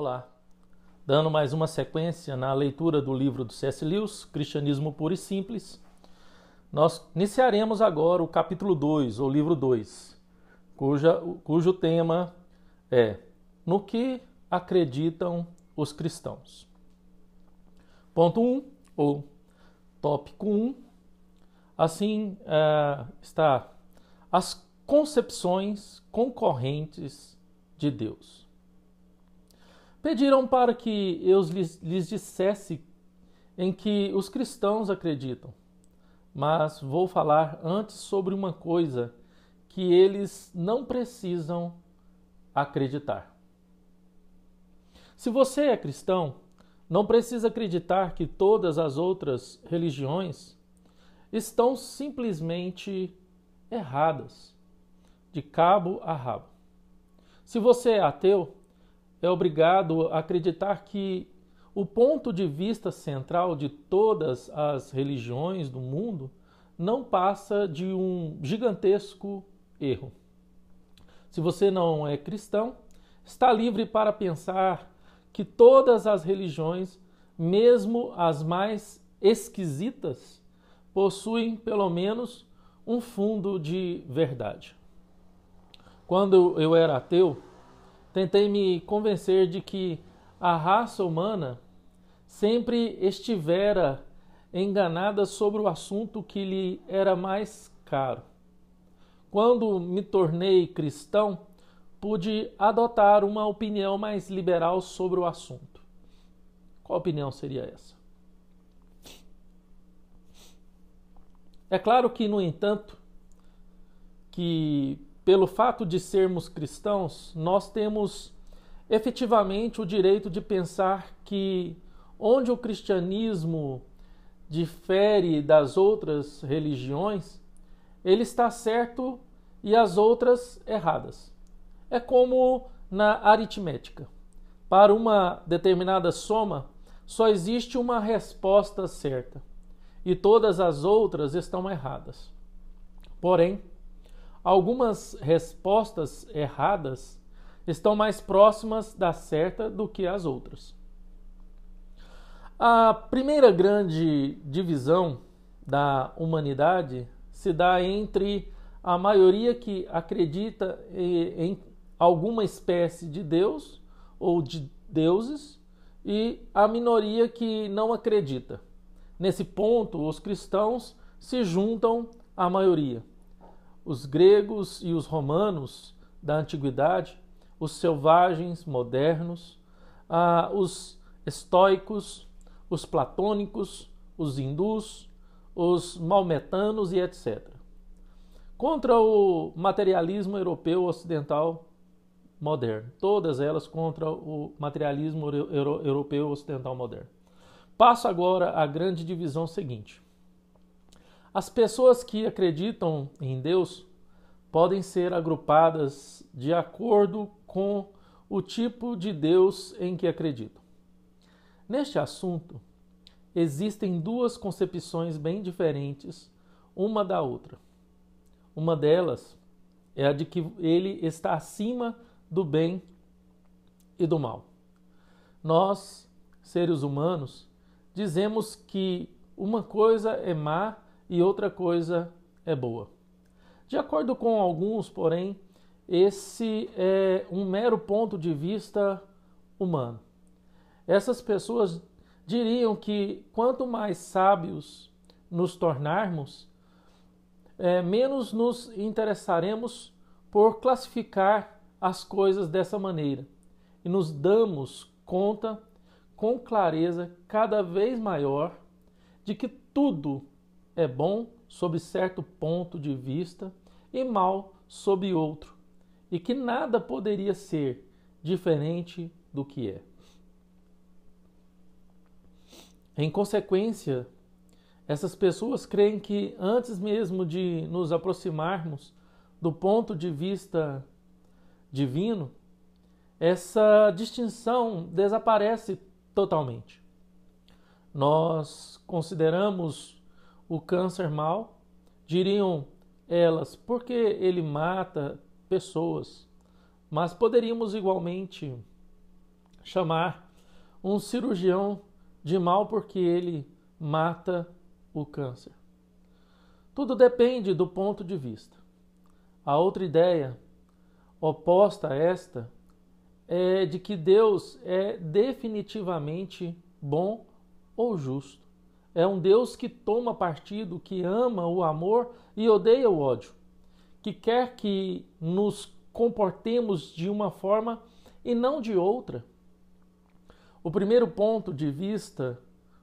Olá, dando mais uma sequência na leitura do livro do C.S. Lewis, Cristianismo Puro e Simples. Nós iniciaremos agora o capítulo 2, ou livro 2, cujo tema é No que acreditam os cristãos. Ponto 1, ou tópico 1, assim está as concepções concorrentes de Deus. Pediram para que eu lhes dissesse em que os cristãos acreditam, mas vou falar antes sobre uma coisa que eles não precisam acreditar. Se você é cristão, não precisa acreditar que todas as outras religiões estão simplesmente erradas, de cabo a rabo. Se você é ateu, é obrigado a acreditar que o ponto de vista central de todas as religiões do mundo não passa de um gigantesco erro. Se você não é cristão, está livre para pensar que todas as religiões, mesmo as mais esquisitas, possuem pelo menos um fundo de verdade. Quando eu era ateu, tentei me convencer de que a raça humana sempre estivera enganada sobre o assunto que lhe era mais caro. Quando me tornei cristão, pude adotar uma opinião mais liberal sobre o assunto. Qual opinião seria essa? É claro que, no entanto, que pelo fato de sermos cristãos, nós temos efetivamente o direito de pensar que onde o cristianismo difere das outras religiões, ele está certo e as outras erradas. É como na aritmética. Para uma determinada soma, só existe uma resposta certa e todas as outras estão erradas. Porém, algumas respostas erradas estão mais próximas da certa do que as outras. A primeira grande divisão da humanidade se dá entre a maioria que acredita em alguma espécie de Deus ou de deuses e a minoria que não acredita. Nesse ponto, os cristãos se juntam à maioria. Os gregos e os romanos da antiguidade, os selvagens modernos, os estoicos, os platônicos, os hindus, os maometanos e etc. Contra o materialismo europeu ocidental moderno. Todas elas contra o materialismo europeu ocidental moderno. Passo agora à grande divisão seguinte. As pessoas que acreditam em Deus podem ser agrupadas de acordo com o tipo de Deus em que acreditam. Neste assunto, existem duas concepções bem diferentes uma da outra. Uma delas é a de que ele está acima do bem e do mal. Nós, seres humanos, dizemos que uma coisa é má e outra coisa é boa. De acordo com alguns, porém, esse é um mero ponto de vista humano. Essas pessoas diriam que quanto mais sábios nos tornarmos, menos nos interessaremos por classificar as coisas dessa maneira e nos damos conta com clareza cada vez maior de que tudo é bom sob certo ponto de vista e mal sob outro, e que nada poderia ser diferente do que é. Em consequência, essas pessoas creem que antes mesmo de nos aproximarmos do ponto de vista divino, essa distinção desaparece totalmente. Nós consideramos o câncer mal, diriam elas, porque ele mata pessoas, mas poderíamos igualmente chamar um cirurgião de mau porque ele mata o câncer. Tudo depende do ponto de vista. A outra ideia, oposta a esta, é de que Deus é definitivamente bom ou justo. É um Deus que toma partido, que ama o amor e odeia o ódio, que quer que nos comportemos de uma forma e não de outra. O primeiro ponto de vista,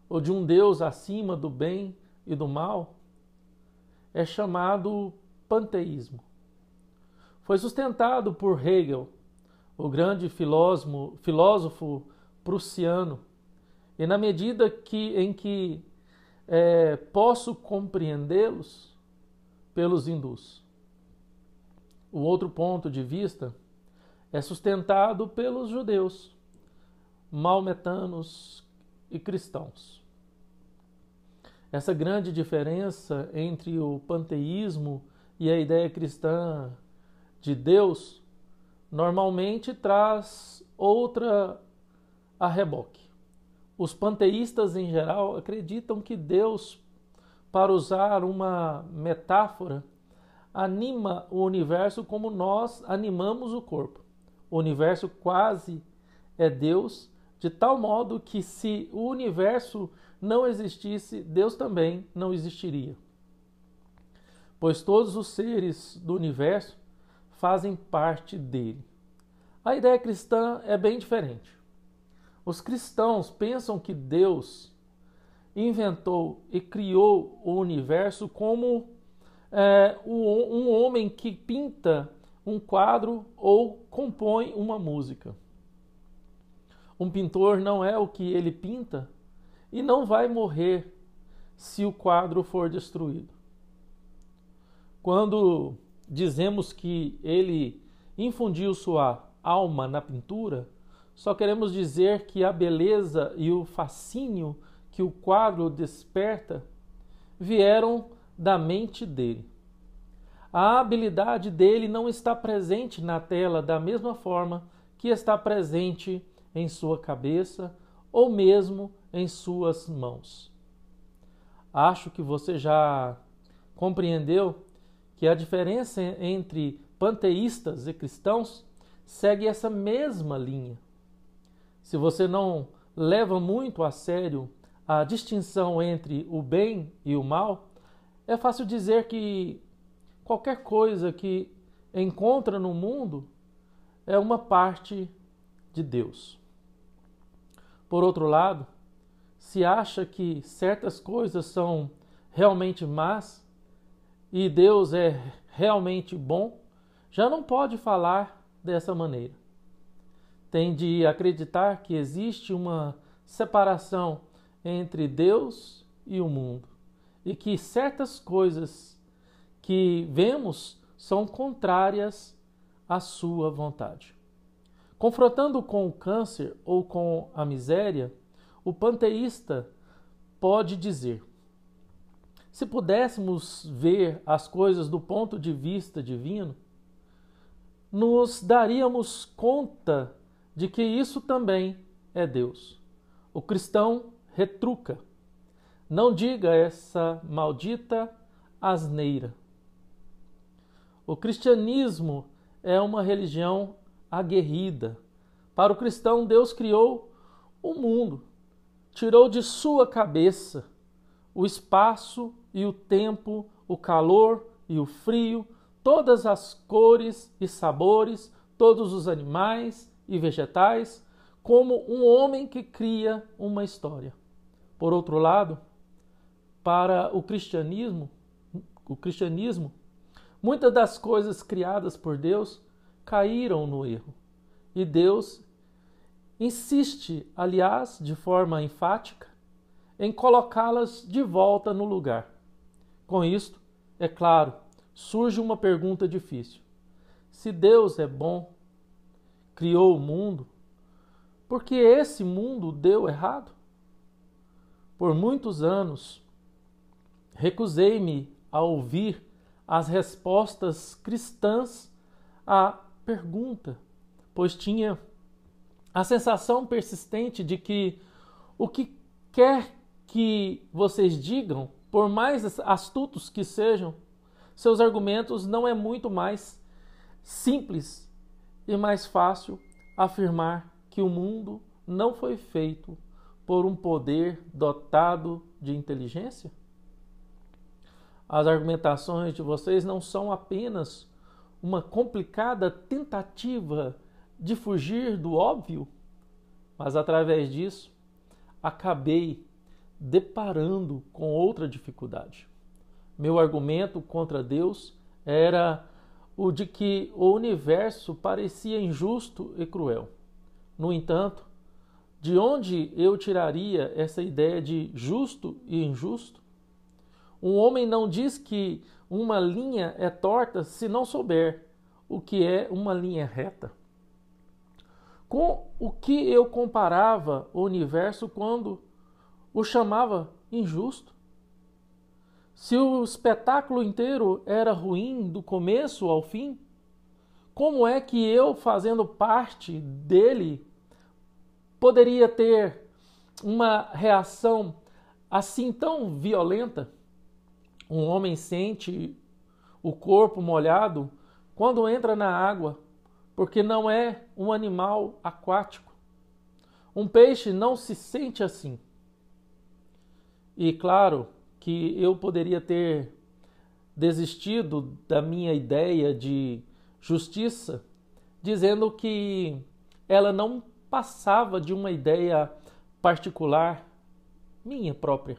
ou de um Deus acima do bem e do mal, é chamado panteísmo. Foi sustentado por Hegel, o grande filósofo prussiano, e na medida em que posso compreendê-los, pelos hindus. O outro ponto de vista é sustentado pelos judeus, maometanos e cristãos. Essa grande diferença entre o panteísmo e a ideia cristã de Deus normalmente traz outra a reboque. Os panteístas em geral acreditam que Deus, para usar uma metáfora, anima o universo como nós animamos o corpo. O universo quase é Deus, de tal modo que se o universo não existisse, Deus também não existiria. Pois todos os seres do universo fazem parte dele. A ideia cristã é bem diferente. Os cristãos pensam que Deus inventou e criou o universo como um homem que pinta um quadro ou compõe uma música. Um pintor não é o que ele pinta e não vai morrer se o quadro for destruído. Quando dizemos que ele infundiu sua alma na pintura, só queremos dizer que a beleza e o fascínio que o quadro desperta vieram da mente dele. A habilidade dele não está presente na tela da mesma forma que está presente em sua cabeça ou mesmo em suas mãos. Acho que você já compreendeu que a diferença entre panteístas e cristãos segue essa mesma linha. Se você não leva muito a sério a distinção entre o bem e o mal, é fácil dizer que qualquer coisa que encontra no mundo é uma parte de Deus. Por outro lado, se acha que certas coisas são realmente más e Deus é realmente bom, já não pode falar dessa maneira. Tem de acreditar que existe uma separação entre Deus e o mundo e que certas coisas que vemos são contrárias à sua vontade. Confrontando com o câncer ou com a miséria, o panteísta pode dizer: se pudéssemos ver as coisas do ponto de vista divino, nos daríamos conta de que isso também é Deus. O cristão retruca: não diga essa maldita asneira. O cristianismo é uma religião aguerrida. Para o cristão, Deus criou o mundo, tirou de sua cabeça o espaço e o tempo, o calor e o frio, todas as cores e sabores, todos os animais e vegetais, como um homem que cria uma história. Por outro lado, para o cristianismo, muitas das coisas criadas por Deus caíram no erro. E Deus insiste, aliás, de forma enfática, em colocá-las de volta no lugar. Com isto, é claro, surge uma pergunta difícil. Se Deus é bom, criou o mundo, por que esse mundo deu errado? Por muitos anos, recusei-me a ouvir as respostas cristãs à pergunta, pois tinha a sensação persistente de que o que quer que vocês digam, por mais astutos que sejam, seus argumentos não é muito mais simples e mais fácil afirmar que o mundo não foi feito por um poder dotado de inteligência? As argumentações de vocês não são apenas uma complicada tentativa de fugir do óbvio, mas através disso acabei deparando com outra dificuldade. Meu argumento contra Deus era o de que o universo parecia injusto e cruel. No entanto, de onde eu tiraria essa ideia de justo e injusto? Um homem não diz que uma linha é torta se não souber o que é uma linha reta. Com o que eu comparava o universo quando o chamava injusto? Se o espetáculo inteiro era ruim do começo ao fim, como é que eu, fazendo parte dele, poderia ter uma reação assim tão violenta? Um homem sente o corpo molhado quando entra na água, porque não é um animal aquático. Um peixe não se sente assim. E claro que eu poderia ter desistido da minha ideia de justiça, dizendo que ela não passava de uma ideia particular, minha própria.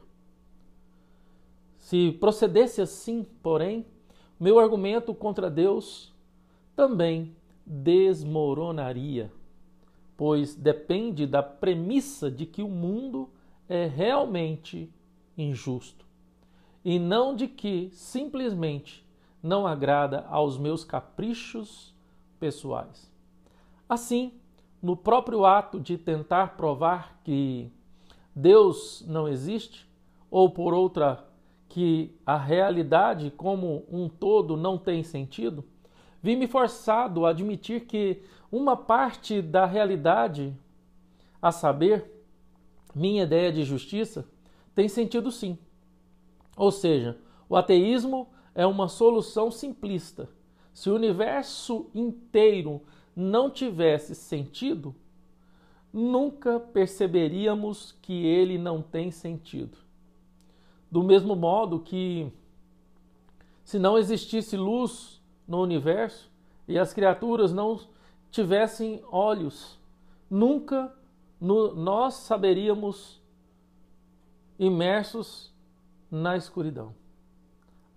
Se procedesse assim, porém, meu argumento contra Deus também desmoronaria, pois depende da premissa de que o mundo é realmente injusto, e não de que simplesmente não agrada aos meus caprichos pessoais. Assim, no próprio ato de tentar provar que Deus não existe, ou por outra, que a realidade como um todo não tem sentido, vi-me forçado a admitir que uma parte da realidade, a saber, minha ideia de justiça, tem sentido sim. Ou seja, o ateísmo é uma solução simplista. Se o universo inteiro não tivesse sentido, nunca perceberíamos que ele não tem sentido. Do mesmo modo que, se não existisse luz no universo e as criaturas não tivessem olhos, nunca nós saberíamos imersos na escuridão.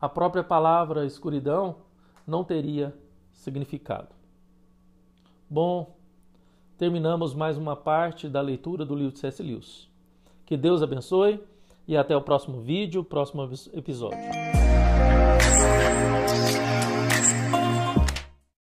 A própria palavra escuridão não teria significado. Bom, terminamos mais uma parte da leitura do livro de C.S. Lewis. Que Deus abençoe e até o próximo vídeo, próximo episódio.